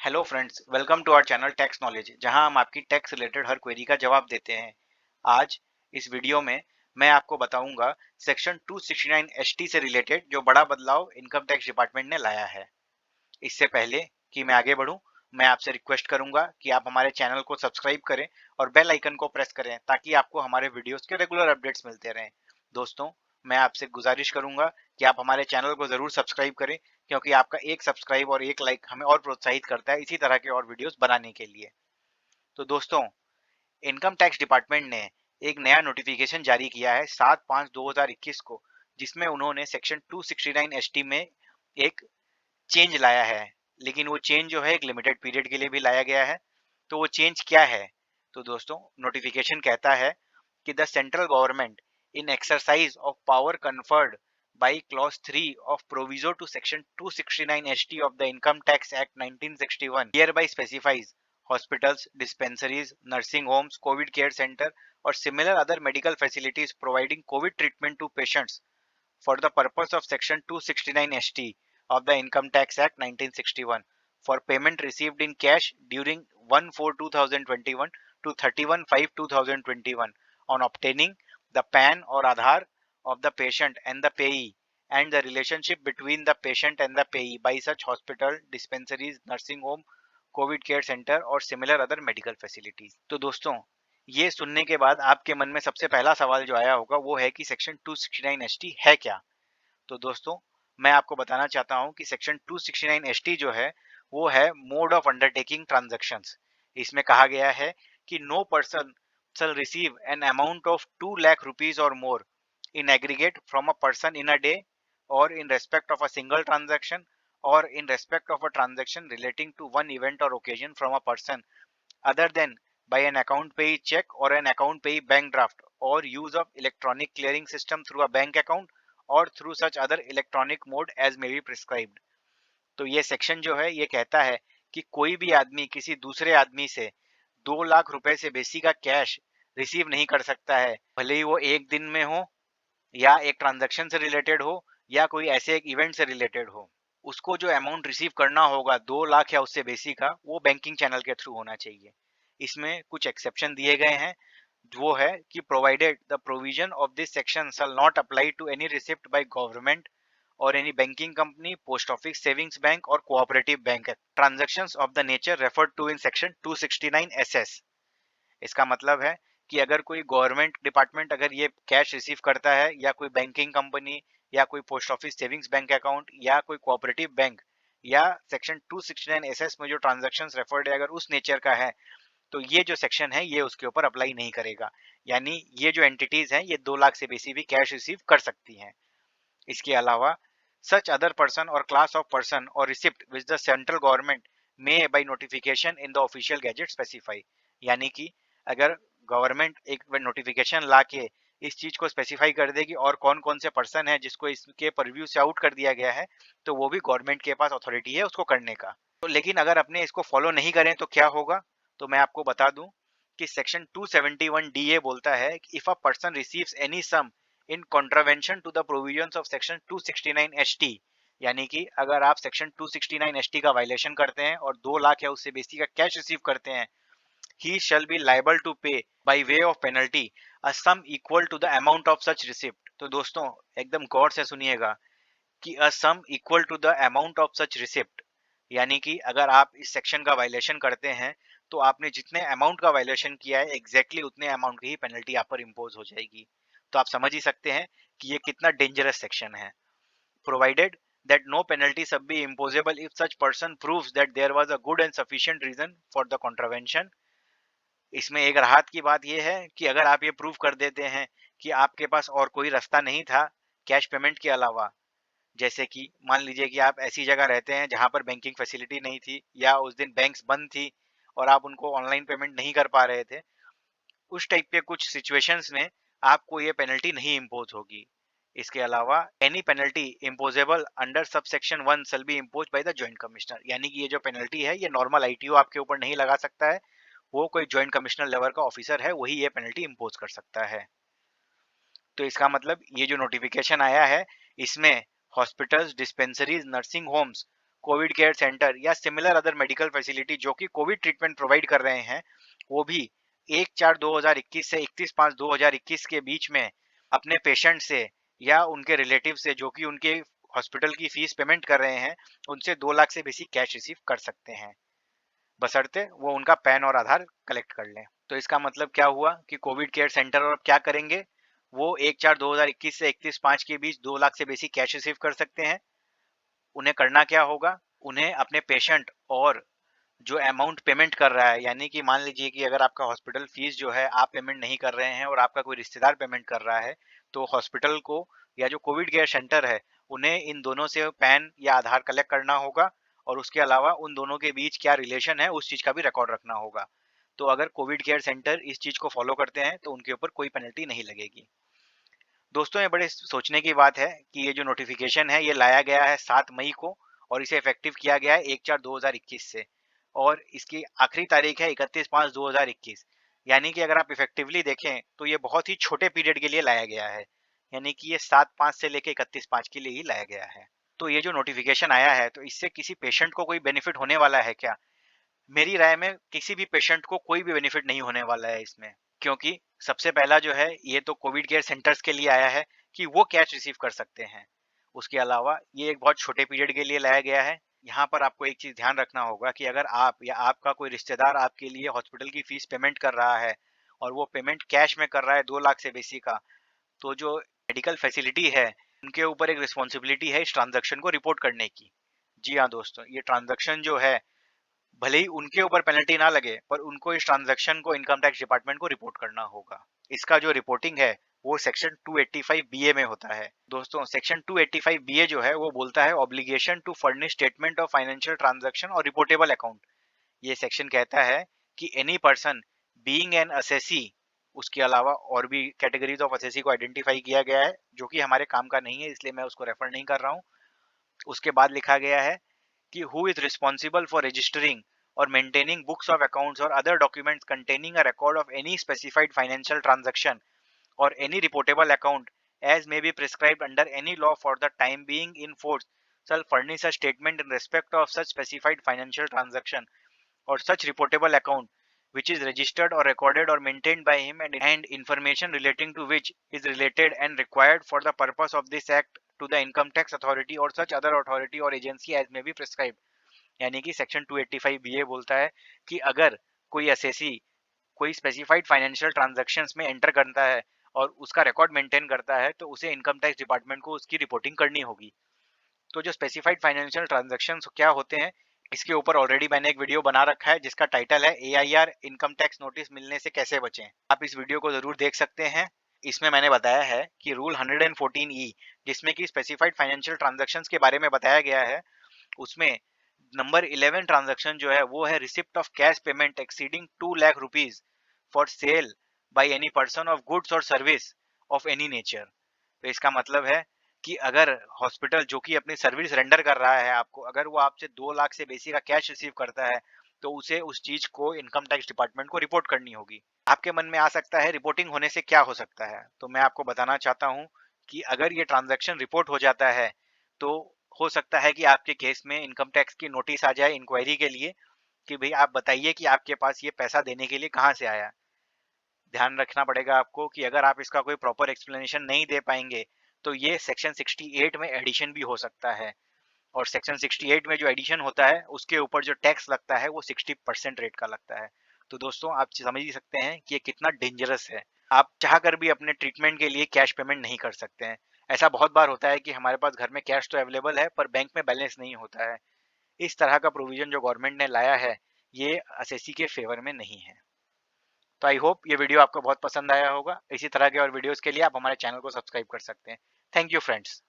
Hello friends, welcome to our channel tax knowledge, जहां हम आपकी टैक्स रिलेटेड हर query का जवाब देते हैं। आज इस वीडियो में मैं आपको बताऊंगा सेक्शन 269 एसटी से रिलेटेड जो बड़ा बदलाव इनकम टैक्स डिपार्टमेंट ने लाया है। इससे पहले कि मैं आगे बढ़ूं, मैं आपसे रिक्वेस्ट करूंगा कि आप हमारे चैनल को सब्सक्राइब करें और बेल आइकन को प्रेस करें ताकि आपको हमारे वीडियोस के रेगुलर अपडेट्स मिलते रहें। दोस्तों, मैं आपसे गुजारिश करूंगा कि आप हमारे चैनल को जरूर सब्सक्राइब करें, क्योंकि आपका एक सब्सक्राइब और एक लाइक हमें और प्रोत्साहित करता है इसी तरह के और वीडियोस बनाने के लिए। तो दोस्तों, इनकम टैक्स डिपार्टमेंट ने एक नया नोटिफिकेशन जारी किया है 7/5/2021 को, जिसमें उन्होंने सेक्शन 269 एसटी में एक चेंज लाया है। लेकिन वो चेंज जो है एक लिमिटेड पीरियड के लिए भी लाया गया है। तो वो चेंज क्या है? तो दोस्तों, नोटिफिकेशन कहता है कि the central government in exercise of power conferred by clause 3 of proviso to section 269 ST of the Income Tax Act 1961 hereby specifies hospitals, dispensaries, nursing homes, COVID care center or similar other medical facilities providing COVID treatment to patients for the purpose of section 269 ST of the Income Tax Act 1961 for payment received in cash during 1/4/2021 to 31/5/2021 on obtaining the PAN or Aadhaar of the patient and the payee, and the relationship between the patient and the payee by such hospital, dispensaries, nursing home, Covid care centre और similar other medical facilities. तो दोस्तों, ये सुनने के बाद आपके मन में सबसे पहला सवाल जो आया होगा वो है कि सेक्शन 269 एसटी है क्या। तो दोस्तों, मैं आपको बताना चाहता हूं कि सेक्शन 269 एसटी जो है वो है मोड ऑफ अंडरटेकिंग ट्रांजैक्शंस। इसमें कहा गया है कि no person shall receive an amount of 2 lakh rupees or more in aggregate from a person in a day, or in respect of a single transaction, or in respect of a transaction relating to one event or occasion from a person other than by an account pay check or an account pay bank draft, or use of electronic clearing system through a bank account or through such other electronic mode as may be prescribed। तो ये section जो है ये कहता है कि कोई भी आदमी किसी दूसरे आदमी से 2 लाख रुपए से बेसी का कैश रिसीव नहीं कर सकता है, भले ही वो एक दिन में हो या एक ट्रांजैक्शन से रिलेटेड हो या कोई ऐसे एक इवेंट से रिलेटेड हो। उसको जो अमाउंट रिसीव करना होगा 2 लाख या उससे बेसी का, वो बैंकिंग चैनल के थ्रू होना चाहिए। इसमें कुछ एक्सेप्शन दिए गए हैं। वो है कि provided the provision of this section shall not apply to any receipt by government or any banking company, post office, savings bank or cooperative bank transactions of the nature referred to in section 269 SS। इसका मतलब है कि अगर कोई government department अगर ये cash receive करता है, या कोई बैंकिंग कंपनी, या कोई post office savings bank account, या कोई कोऑपरेटिव बैंक, या सेक्शन 269 एसएस में जो ट्रांजैक्शंस रेफर्ड है अगर उस नेचर का है, तो ये जो सेक्शन है ये उसके ऊपर अप्लाई नहीं करेगा। यानी ये जो एंटिटीज हैं ये 2 लाख से बेसी भी कैश रिसीव कर सकती हैं। इसके अलावा such other person or class of person or receipt which the central government may by notification in the official gazette specify। यानी कि अगर गवर्नमेंट एक नोटिफिकेशन ला के इस चीज को स्पेसिफाई कर देगी और कौन कौन से पर्सन है जिसको इसके परव्यू से आउट कर दिया गया है, तो वो भी गवर्नमेंट के पास अथॉरिटी है उसको करने का। तो लेकिन अगर अपने इसको फॉलो नहीं करें तो क्या होगा? तो मैं आपको बता दूं कि सेक्शन 271 डी ए बोलता है कि if a person receives any sum in contravention to the provisions of section 269 ST, यानी कि अगर आप सेक्शन 269 एसटी का वायलेशन करते हैं और 2 लाख या उससे बेसी का कैश रिसीव करते हैं, he shall be liable to pay by way of penalty a sum equal to the amount of such receipt। तो दोस्तों, एकदम गौर से सुनिएगा कि a sum equal to the amount of such receipt, यानी कि अगर आप इस सेक्शन का वायलेशन करते हैं तो आपने जितने अमाउंट का वायलेशन किया है एग्जैक्टली उतने अमाउंट की ही पेनल्टी आप पर इम्पोज हो जाएगी। तो आप समझ ही सकते हैं कि ये कितना डेंजरस सेक्शन है। Provided that no penalty shall be imposable if such person proves that there was a good and sufficient reason for the contravention। इसमें एक राहत की बात यह है कि अगर आप ये प्रूव कर देते हैं कि आपके पास और कोई रास्ता नहीं था कैश पेमेंट के अलावा, जैसे कि मान लीजिए कि आप ऐसी जगह रहते हैं जहां पर बैंकिंग फैसिलिटी नहीं थी, या उस दिन बैंक्स बंद थी और आप उनको ऑनलाइन पेमेंट नहीं कर पा रहे थे, उस टाइप के कुछ सिचुएशंस में आपको ये पेनल्टी नहीं इम्पोज होगी। इसके अलावा any penalty imposable under sub section 1 shall be impose by the joint commissioner, यानी कि ये जो पेनल्टी है ये नॉर्मल आईटीओ आपके ऊपर नहीं लगा सकता है, वो कोई जॉइंट कमिश्नर लेवल का ऑफिसर है वही ये पेनल्टी इम्पोज कर सकता है। तो इसका मतलब ये जो नोटिफिकेशन आया है इसमें hospitals, dispensaries, nursing homes, Covid care centre या सिमिलर अदर मेडिकल फैसिलिटी जो कि कोविड ट्रीटमेंट प्रोवाइड कर रहे हैं, वो भी 1/4/2021 से 31/5/2021 के बीच में अपने पेशेंट से या उनके रिलेटिव से जो कि उनके हॉस्पिटल की फीस पेमेंट कर रहे हैं, उनसे 2 लाख से बेसी कैश रिसीव कर सकते हैं, बशर्ते वो उनका पैन और आधार कलेक्ट कर लें। तो इसका मतलब क्या हुआ कि कोविड केयर सेंटर और क्या करेंगे, वो 1/4/2021 से 31/5 के बीच 2 लाख से बेसी कैश रिसीव कर सकते हैं। उन्हें करना क्या होगा, उन्हें अपने पेशेंट और जो अमाउंट पेमेंट कर रहा है, यानी कि मान लीजिए कि अगर आपका हॉस्पिटल फीस जो है आप पेमेंट नहीं कर रहे हैं और आपका कोई रिश्तेदार पेमेंट कर रहा है, तो हॉस्पिटल को या जो कोविड केयर सेंटर है उन्हें इन दोनों से पैन या आधार कलेक्ट करना होगा और उसके अलावा उन दोनों के बीच क्या रिलेशन है उस चीज का भी रिकॉर्ड रखना होगा। तो अगर कोविड केयर सेंटर इस चीज को फॉलो करते हैं तो उनके ऊपर कोई पेनल्टी नहीं लगेगी। दोस्तों, ये बड़े सोचने की बात है कि ये जो नोटिफिकेशन है ये लाया गया है 7 मई को और इसे इफेक्टिव किया गया है 1/4/2021 से और इसकी आखिरी तारीख है 31/5/2021। यानी कि अगर आप इफेक्टिवली देखें तो ये बहुत ही छोटे पीरियड के लिए लाया गया है, यानी कि ये 7/5 से लेकर 31/5 के लिए ही लाया गया है। तो ये जो नोटिफिकेशन आया है तो इससे किसी पेशेंट को कोई बेनिफिट होने वाला है क्या? मेरी राय में किसी भी पेशेंट को कोई भी बेनिफिट नहीं होने वाला है इसमें, क्योंकि सबसे पहला जो है ये तो कोविड केयर सेंटर्स के लिए आया है कि वो कैश रिसीव कर सकते हैं। उसके अलावा ये एक बहुत छोटे पीरियड के लिए लाया गया है। यहाँ पर आपको एक चीज ध्यान रखना होगा कि अगर आप या आपका कोई रिश्तेदार आपके लिए हॉस्पिटल की फीस पेमेंट कर रहा है और वो पेमेंट कैश में कर रहा है 2 लाख से बेसी का, तो जो मेडिकल फैसिलिटी है उनके ऊपर एक रिस्पॉन्सिबिलिटी है इस ट्रांजैक्शन को रिपोर्ट करने की। जी हाँ दोस्तों, ये ट्रांजैक्शन जो है भले ही उनके ऊपर पेनल्टी ना लगे पर उनको इस ट्रांजैक्शन को इनकम टैक्स डिपार्टमेंट को रिपोर्ट करना होगा। इसका जो रिपोर्टिंग है वो सेक्शन 285 बीए में होता है। दोस्तों, सेक्शन 285 बीए जो है वो बोलता है obligation to furnish statement of financial transaction और रिपोर्टेबल अकाउंट। ये सेक्शन कहता है कि any person being an assessee, उसके अलावा और भी कैटेगरीज ऑफ असेसी को आइडेंटिफाई किया गया है जो कि हमारे काम का नहीं है इसलिए मैं उसको रेफर नहीं कर रहा हूँ। उसके बाद लिखा गया है कि who is responsible for registering or maintaining books of accounts or other documents containing a record of any specified financial transaction or any reportable account as may be prescribed under any law for the time being in force shall furnish a statement in respect of such specified financial transaction or such reportable account which is registered or recorded or maintained by him and information relating to which is related and required for the purpose of this act to the income tax authority or such other authority or agency as may be prescribed। यानी कि section 285 BA बोलता है कि अगर कोई SSC कोई specified financial transactions में enter करता है और उसका रिकॉर्ड मेंटेन करता है तो उसे इनकम टैक्स डिपार्टमेंट को उसकी रिपोर्टिंग करनी होगी। तो जो स्पेसिफाइड फाइनेंशियल ट्रांजैक्शंस क्या होते हैं, इसके ऊपर ऑलरेडी मैंने एक वीडियो बना रखा है जिसका टाइटल है एआईआर इनकम टैक्स नोटिस मिलने से कैसे बचें। आप इस वीडियो को जरूर देख सकते हैं। इसमें मैंने बताया है कि रूल 114E जिसमें कि स्पेसिफाइड फाइनेंशियल ट्रांजैक्शंस के बारे में बताया गया है, उसमें नंबर 11 ट्रांजैक्शन जो है वो है receipt of cash payment exceeding 2 lakh rupees for sale by any person of goods और सर्विस ऑफ एनी नेचर। तो इसका मतलब है कि अगर हॉस्पिटल जो कि अपनी सर्विस रेंडर कर रहा है आपको, अगर वो आपसे 2 लाख से बेसी का कैश रिसीव करता है तो उसे उस चीज को इनकम टैक्स डिपार्टमेंट को रिपोर्ट करनी होगी। आपके मन में आ सकता है रिपोर्टिंग होने से क्या हो सकता है, तो मैं आपको बताना चाहता हूँ कि अगर ये ट्रांजैक्शन रिपोर्ट हो जाता है तो हो सकता है कि आपके केस में इनकम टैक्स की नोटिस आ जाए इंक्वायरी के लिए कि भाई आप बताइए कि आपके पास ये पैसा देने के लिए कहाँ से आया। ध्यान रखना पड़ेगा आपको कि अगर आप इसका कोई प्रॉपर एक्सप्लेनेशन नहीं दे पाएंगे तो ये सेक्शन 68 में एडिशन भी हो सकता है और सेक्शन 68 में जो एडिशन होता है उसके ऊपर जो टैक्स लगता है वो 60% रेट का लगता है। तो दोस्तों, आप समझ ही सकते हैं कि ये कितना डेंजरस है। आप चाह कर भी अपने ट्रीटमेंट के लिए कैश पेमेंट नहीं कर सकते हैं। ऐसा बहुत बार होता है कि हमारे पास घर में कैश तो अवेलेबल है पर बैंक में बैलेंस नहीं होता है। इस तरह का प्रोविजन जो गवर्नमेंट ने लाया है ये एसएससी के फेवर में नहीं है। तो आई होप ये वीडियो आपको बहुत पसंद आया होगा। इसी तरह के और वीडियोस के लिए आप हमारे चैनल को सब्सक्राइब कर सकते हैं। Thank you friends.